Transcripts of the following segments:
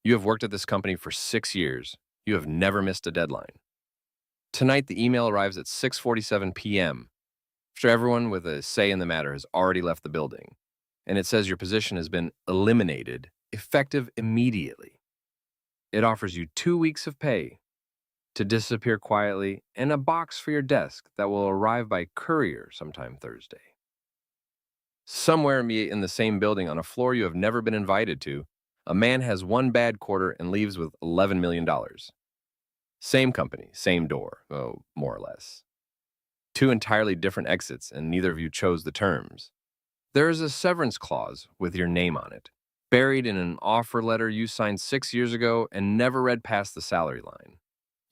You have worked at this company for 6 years. You have never missed a deadline. Tonight, the email arrives at 6:47 p.m. after everyone with a say in the matter has already left the building, and it says your position has been eliminated, effective immediately. It offers you 2 weeks of pay to disappear quietly and a box for your desk that will arrive by courier sometime Thursday. Somewhere in the same building on a floor you have never been invited to, a man has one bad quarter and leaves with $11 million. Same company, same door, oh, more or less. Two entirely different exits, and neither of you chose the terms. There is a severance clause with your name on it, buried in an offer letter you signed 6 years ago and never read past the salary line.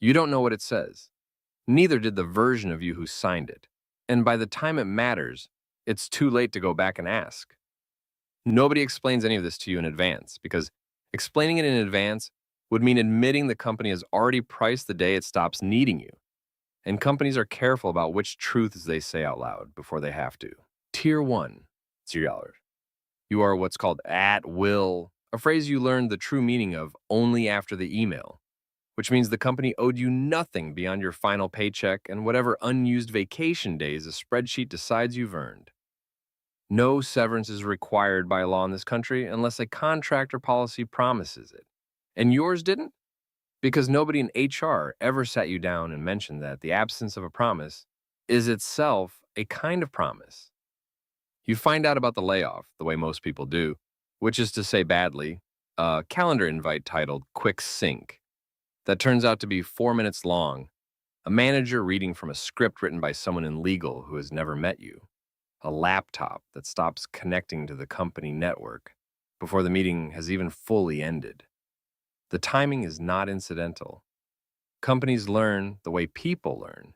You don't know what it says. Neither did the version of you who signed it. And by the time it matters, it's too late to go back and ask. Nobody explains any of this to you in advance, because explaining it in advance would mean admitting the company has already priced the day it stops needing you. And companies are careful about which truths they say out loud before they have to. Tier 1, $0. You are what's called at will, a phrase you learned the true meaning of only after the email, which means the company owed you nothing beyond your final paycheck and whatever unused vacation days a spreadsheet decides you've earned. No severance is required by law in this country unless a contract or policy promises it. And yours didn't? Because nobody in HR ever sat you down and mentioned that the absence of a promise is itself a kind of promise. You find out about the layoff the way most people do, which is to say badly, a calendar invite titled Quick Sync that turns out to be 4 minutes long, a manager reading from a script written by someone in legal who has never met you, a laptop that stops connecting to the company network before the meeting has even fully ended. The timing is not incidental. Companies learn, the way people learn,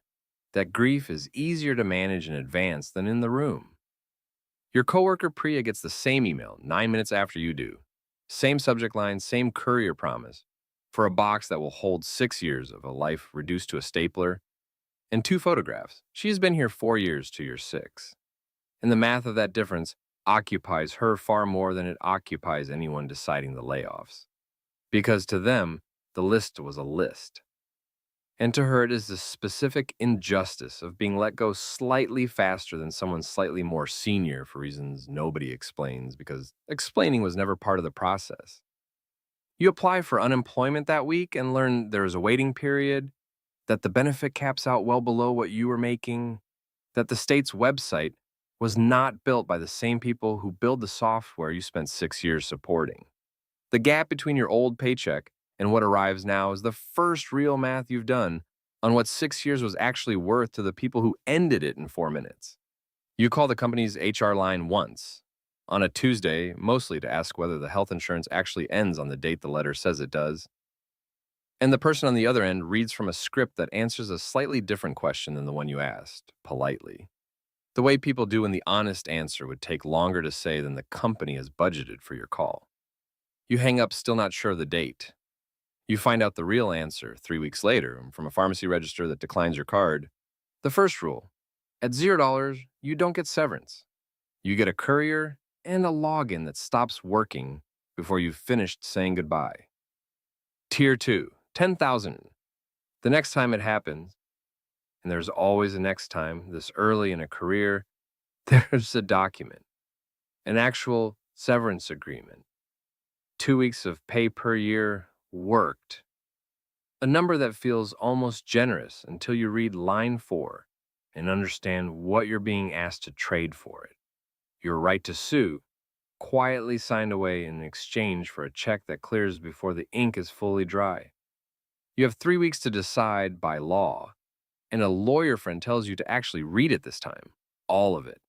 that grief is easier to manage in advance than in the room. Your coworker Priya gets the same email 9 minutes after you do. Same subject line, same courier promise, for a box that will hold 6 years of a life reduced to a stapler and 2 photographs. She has been here 4 years to your 6. And the math of that difference occupies her far more than it occupies anyone deciding the layoffs. Because to them, the list was a list. And to her, it is the specific injustice of being let go slightly faster than someone slightly more senior for reasons nobody explains, because explaining was never part of the process. You apply for unemployment that week and learn there is a waiting period, that the benefit caps out well below what you were making, that the state's website was not built by the same people who build the software you spent 6 years supporting. The gap between your old paycheck and what arrives now is the first real math you've done on what 6 years was actually worth to the people who ended it in 4 minutes. You call the company's HR line once, on a Tuesday, mostly to ask whether the health insurance actually ends on the date the letter says it does. And the person on the other end reads from a script that answers a slightly different question than the one you asked, politely. The way people do when the honest answer would take longer to say than the company has budgeted for your call. You hang up still not sure of the date. You find out the real answer 3 weeks later from a pharmacy register that declines your card. The first rule: at $0, you don't get severance. You get a courier and a login that stops working before you've finished saying goodbye. Tier 2, 10,000. The next time it happens, and there's always a next time, this early in a career, there's a document, an actual severance agreement. 2 weeks of pay per year worked. A number that feels almost generous until you read line 4 and understand what you're being asked to trade for it. Your right to sue, quietly signed away in exchange for a check that clears before the ink is fully dry. You have 3 weeks to decide by law, and a lawyer friend tells you to actually read it this time, all of it,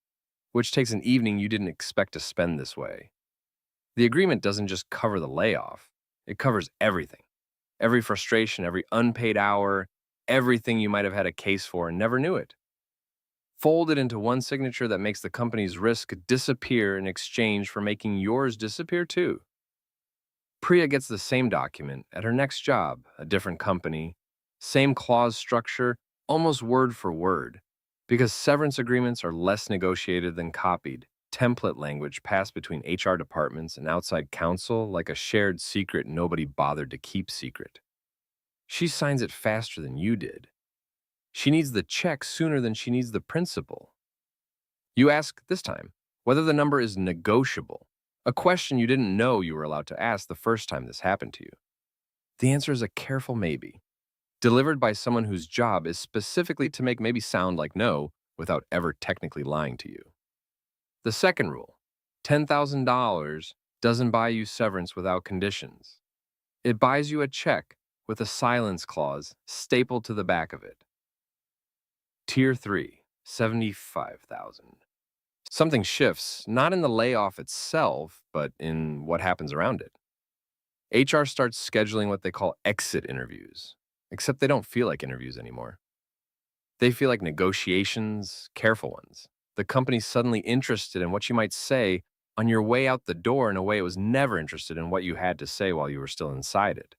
which takes an evening you didn't expect to spend this way. The agreement doesn't just cover the layoff, it covers everything. Every frustration, every unpaid hour, everything you might have had a case for and never knew it. Folded into one signature that makes the company's risk disappear in exchange for making yours disappear too. Priya gets the same document at her next job, a different company, same clause structure, almost word for word, because severance agreements are less negotiated than copied, template language passed between HR departments and outside counsel like a shared secret nobody bothered to keep secret. She signs it faster than you did. She needs the check sooner than she needs the principal. You ask this time whether the number is negotiable, a question you didn't know you were allowed to ask the first time this happened to you. The answer is a careful maybe, delivered by someone whose job is specifically to make maybe sound like no without ever technically lying to you. The second rule, $10,000 doesn't buy you severance without conditions. It buys you a check with a silence clause stapled to the back of it. Tier 3, 75,000. Something shifts, not in the layoff itself, but in what happens around it. HR starts scheduling what they call exit interviews, except they don't feel like interviews anymore. They feel like negotiations, careful ones. The company's suddenly interested in what you might say on your way out the door in a way it was never interested in what you had to say while you were still inside it.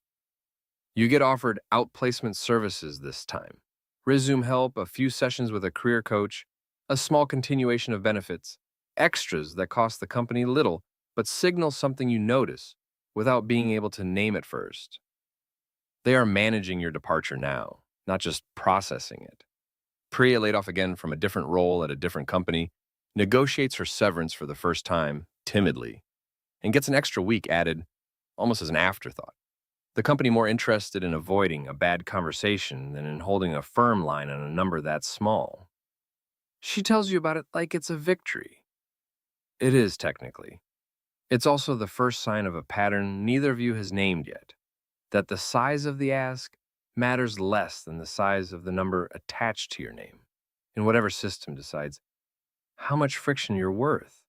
You get offered outplacement services this time. Resume help, a few sessions with a career coach, a small continuation of benefits, extras that cost the company little but signal something you notice without being able to name it first. They are managing your departure now, not just processing it. Priya, laid off again from a different role at a different company, negotiates her severance for the first time, timidly, and gets an extra week added almost as an afterthought. The company more interested in avoiding a bad conversation than in holding a firm line on a number that small. She tells you about it like it's a victory. It is, technically. It's also the first sign of a pattern neither of you has named yet, that the size of the ask matters less than the size of the number attached to your name, in whatever system decides how much friction you're worth.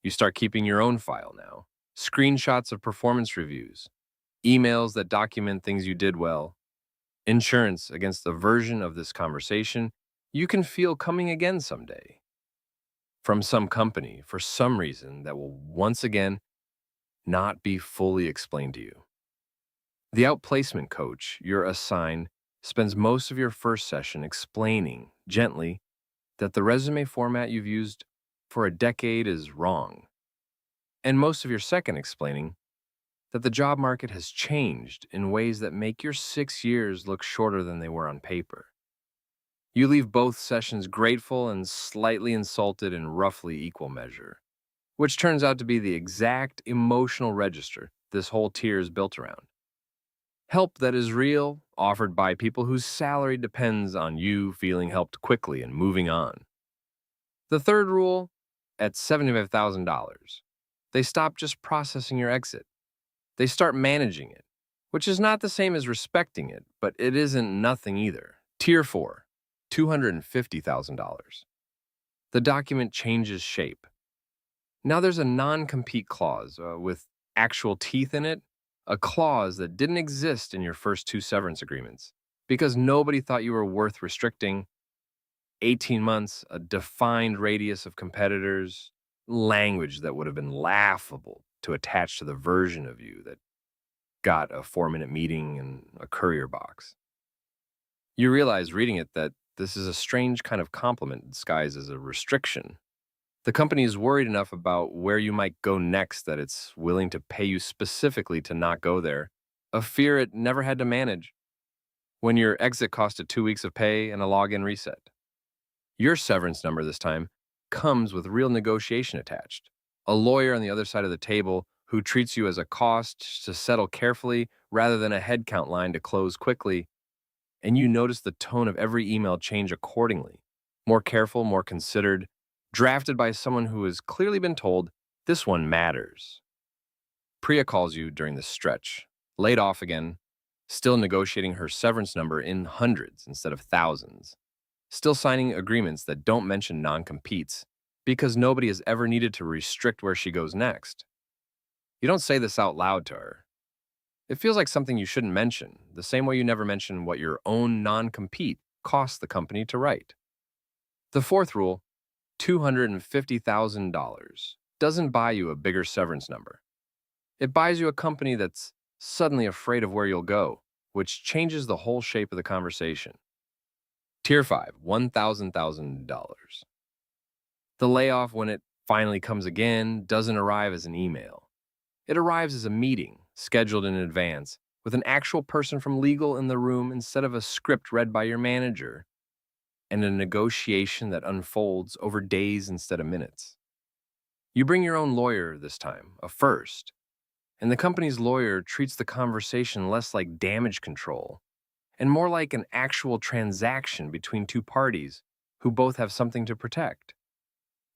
You start keeping your own file now, screenshots of performance reviews, emails that document things you did well, insurance against the version of this conversation you can feel coming again someday. From some company, for some reason that will once again not be fully explained to you. The outplacement coach you're assigned spends most of your first session explaining, gently, that the resume format you've used for a decade is wrong, and most of your second explaining that the job market has changed in ways that make your 6 years look shorter than they were on paper. You leave both sessions grateful and slightly insulted in roughly equal measure, which turns out to be the exact emotional register this whole tier is built around. Help that is real, offered by people whose salary depends on you feeling helped quickly and moving on. The third rule, at $75,000, they stop just processing your exit. They start managing it, which is not the same as respecting it, but it isn't nothing either. Tier 4, $250,000. The document changes shape. Now there's a non-compete clause with actual teeth in it, a clause that didn't exist in your first two severance agreements because nobody thought you were worth restricting. 18 months, a defined radius of competitors, language that would have been laughable to attach to the version of you that got a 4-minute meeting and a courier box. You realize reading it that this is a strange kind of compliment disguised as a restriction. The company is worried enough about where you might go next that it's willing to pay you specifically to not go there, a fear it never had to manage. When your exit costed 2 weeks of pay and a login reset. Your severance number this time comes with real negotiation attached. A lawyer on the other side of the table who treats you as a cost to settle carefully rather than a headcount line to close quickly, and you notice the tone of every email change accordingly. More careful, more considered, drafted by someone who has clearly been told, this one matters. Priya calls you during this stretch, laid off again, still negotiating her severance number in hundreds instead of thousands, still signing agreements that don't mention non-competes because nobody has ever needed to restrict where she goes next. You don't say this out loud to her. It feels like something you shouldn't mention, the same way you never mention what your own non-compete costs the company to write. The fourth rule, $250,000, doesn't buy you a bigger severance number. It buys you a company that's suddenly afraid of where you'll go, which changes the whole shape of the conversation. Tier 5, $1,000,000. The layoff when it Finally comes again, doesn't arrive as an email. It arrives as a meeting, scheduled in advance, with an actual person from legal in the room instead of a script read by your manager, and a negotiation that unfolds over days instead of minutes. You bring your own lawyer this time, a first, and the company's lawyer treats the conversation less like damage control and more like an actual transaction between two parties who both have something to protect.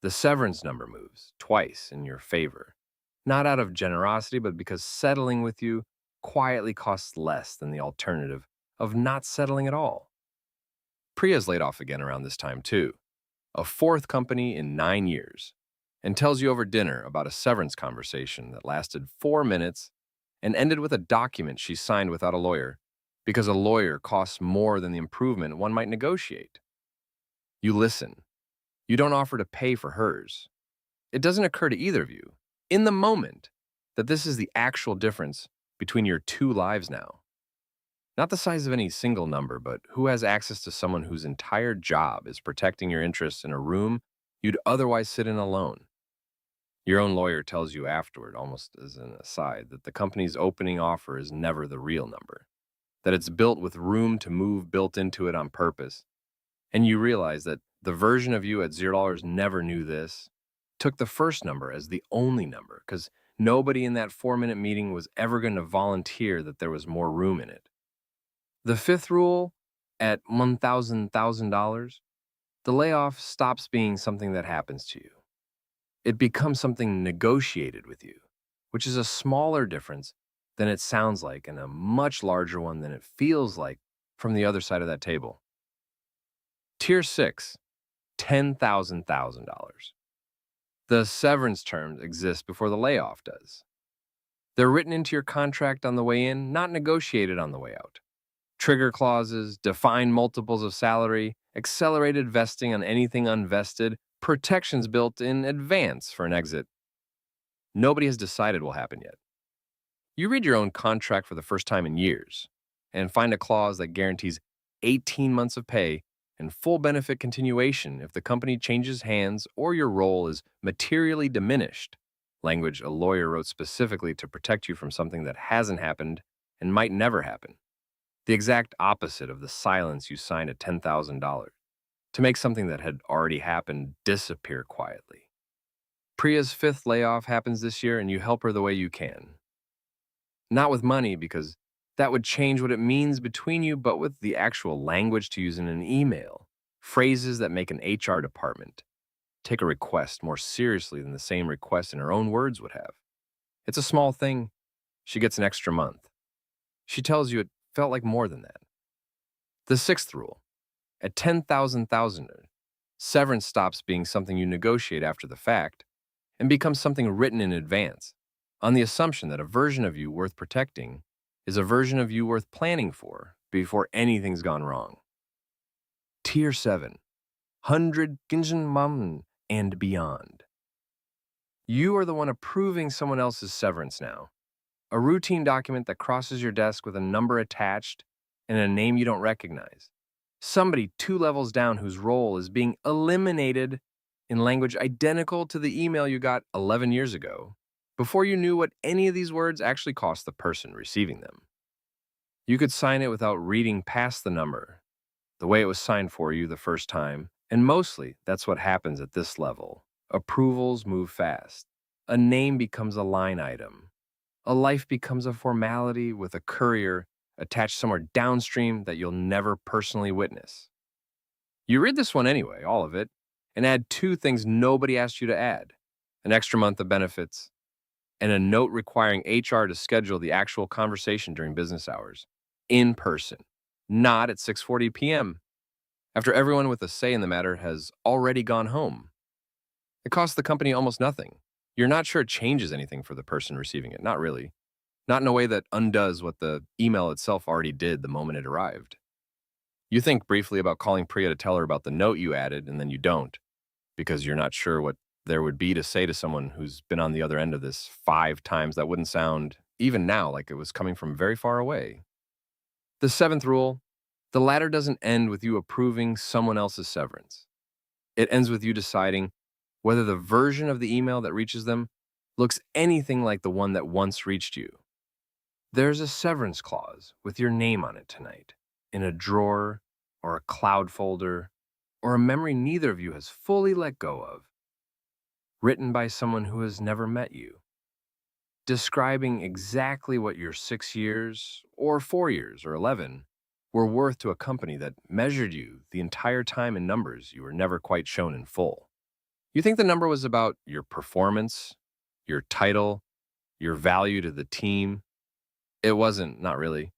The severance number moves twice in your favor, not out of generosity, but because settling with you quietly costs less than the alternative of not settling at all. Priya's laid off again around this time, too, a fourth company in 9 years, and tells you over dinner about a severance conversation that lasted 4 minutes and ended with a document she signed without a lawyer, because a lawyer costs more than the improvement one might negotiate. You listen. You don't offer to pay for hers. It doesn't occur to either of you, in the moment, that this is the actual difference between your two lives now. Not the size of any single number, but who has access to someone whose entire job is protecting your interests in a room you'd otherwise sit in alone. Your own lawyer tells you afterward, almost as an aside, that the company's opening offer is never the real number, that it's built with room to move built into it on purpose. And you realize that the version of you at $0 never knew this, took the first number as the only number, because nobody in that 4 minute meeting was ever going to volunteer that there was more room in it. The fifth rule, at $1,000, the layoff stops being something that happens to you. It becomes something negotiated with you, which is a smaller difference than it sounds like and a much larger one than it feels like from the other side of that table. Tier 6, $10,000. The severance terms exist before the layoff does. They're written into your contract on the way in, not negotiated on the way out. Trigger clauses, defined multiples of salary, accelerated vesting on anything unvested, protections built in advance for an exit. Nobody has decided will happen yet. You read your own contract for the first time in years and find a clause that guarantees 18 months of pay and full benefit continuation if the company changes hands or your role is materially diminished, language a lawyer wrote specifically to protect you from something that hasn't happened and might never happen. The exact opposite of the silence you signed at $10,000 to make something that had already happened disappear quietly. Priya's fifth layoff happens this year, and you help her the way you can. Not with money, because that would change what it means between you, but with the actual language to use in an email, phrases that make an HR department take a request more seriously than the same request in her own words would have. It's a small thing. She gets an extra month. She tells you it felt like more than that. The sixth rule, at 10,000, severance stops being something you negotiate after the fact and becomes something written in advance, on the assumption that a version of you worth protecting is a version of you worth planning for before anything's gone wrong. Tier 7, 100 Ginjin and beyond. You are the one approving someone else's severance now. A routine document that crosses your desk with a number attached and a name you don't recognize. Somebody 2 levels down whose role is being eliminated in language identical to the email you got 11 years ago, before you knew what any of these words actually cost the person receiving them. You could sign it without reading past the number, the way it was signed for you the first time, and mostly that's what happens at this level. Approvals move fast. A name becomes a line item. A life becomes a formality with a courier attached somewhere downstream that you'll never personally witness. You read this one anyway, all of it, and add 2 things nobody asked you to add: an extra month of benefits and a note requiring HR to schedule the actual conversation during business hours, in person, not at 6:40 p.m., after everyone with a say in the matter has already gone home. It costs the company almost nothing. You're not sure it changes anything for the person receiving it, not really. Not in a way that undoes what the email itself already did the moment it arrived. You think briefly about calling Priya to tell her about the note you added, and then you don't, because you're not sure what there would be to say to someone who's been on the other end of this 5 times that wouldn't sound, even now, like it was coming from very far away. The 7th rule, the ladder doesn't end with you approving someone else's severance. It ends with you deciding, whether the version of the email that reaches them looks anything like the one that once reached you. There's a severance clause with your name on it tonight, in a drawer, or a cloud folder, or a memory neither of you has fully let go of, written by someone who has never met you, describing exactly what your 6 years, or 4 years, or 11 were worth to a company that measured you the entire time in numbers you were never quite shown in full. You think the number was about your performance, your title, your value to the team? It wasn't, not really.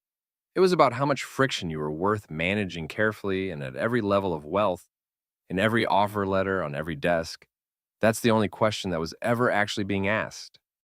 It was about how much friction you were worth managing carefully and at every level of wealth, in every offer letter, on every desk. That's the only question that was ever actually being asked.